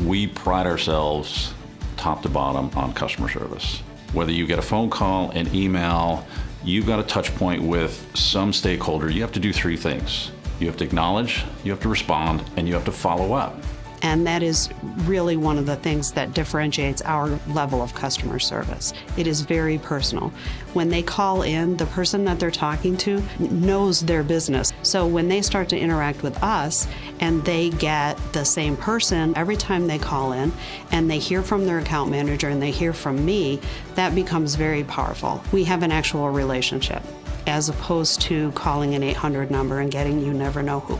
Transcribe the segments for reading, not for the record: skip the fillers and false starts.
We pride ourselves top to bottom on customer service. Whether you get a phone call, an email, you've got a touch point with some stakeholder, you have to do three things. You have to acknowledge, you have to respond, and you have to follow up. And that is really one of the things that differentiates our level of customer service. It is very personal. When they call in, the person that they're talking to knows their business. So when they start to interact with us and they get the same person every time they call in and they hear from their account manager and they hear from me, that becomes very powerful. We have an actual relationship as opposed to calling an 800 number and getting you never know who.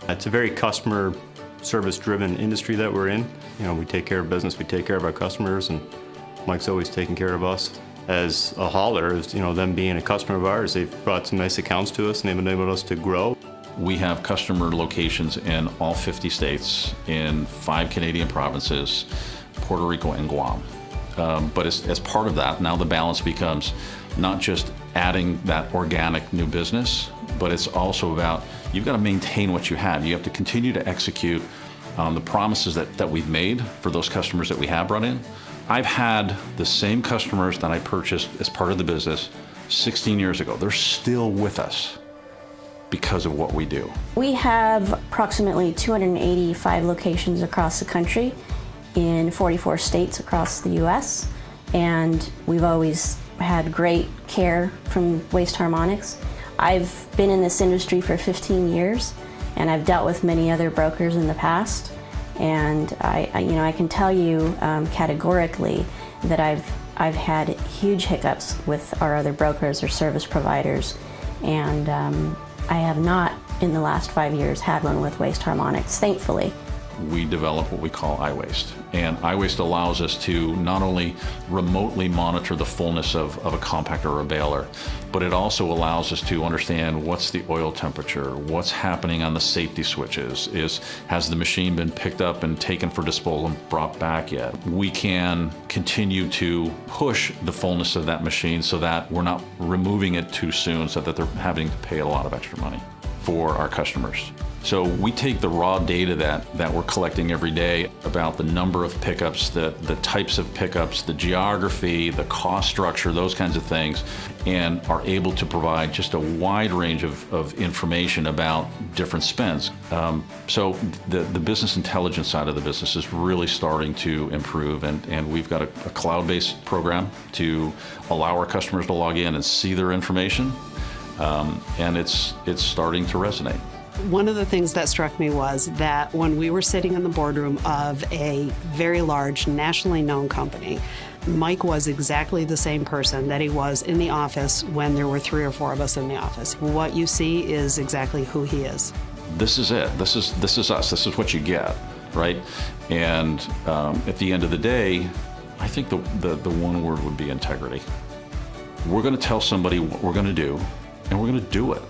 It's a very customer service-driven industry that we're in. You know, we take care of business, we take care of our customers, and Mike's always taking care of us. As a hauler, you know, them being a customer of ours, they've brought some nice accounts to us and they've enabled us to grow. We have customer locations in all 50 states, in 5 Canadian provinces, Puerto Rico and Guam. But as part of that, now the balance becomes not just adding that organic new business, but it's also about you've got to maintain what you have. You have to continue to execute the promises that we've made for those customers that we have brought in. I've had the same customers that I purchased as part of the business 16 years ago. They're still with us because of what we do. We have approximately 285 locations across the country in 44 states across the U.S. And we've always had great care from Waste Harmonics. I've been in this industry for 15 years and I've dealt with many other brokers in the past. And I can tell you categorically that I've had huge hiccups with our other brokers or service providers, and I have not in the last 5 years had one with Waste Harmonics, thankfully. We develop what we call IWaste. And IWaste allows us to not only remotely monitor the fullness of a compactor or a baler, but it also allows us to understand what's the oil temperature, what's happening on the safety switches, has the machine been picked up and taken for disposal and brought back yet? We can continue to push the fullness of that machine so that we're not removing it too soon so that they're having to pay a lot of extra money for our customers. So we take the raw data that we're collecting every day about the number of pickups, the types of pickups, the geography, the cost structure, those kinds of things, and are able to provide just a wide range of information about different spends. So the business intelligence side of the business is really starting to improve, and we've got a cloud-based program to allow our customers to log in and see their information, and it's starting to resonate. One of the things that struck me was that when we were sitting in the boardroom of a very large, nationally known company, Mike was exactly the same person that he was in the office when there were 3 or 4 of us in the office. What you see is exactly who he is. This is it. This is us. This is what you get, right? And at the end of the day, I think the one word would be integrity. We're going to tell somebody what we're going to do, and we're going to do it.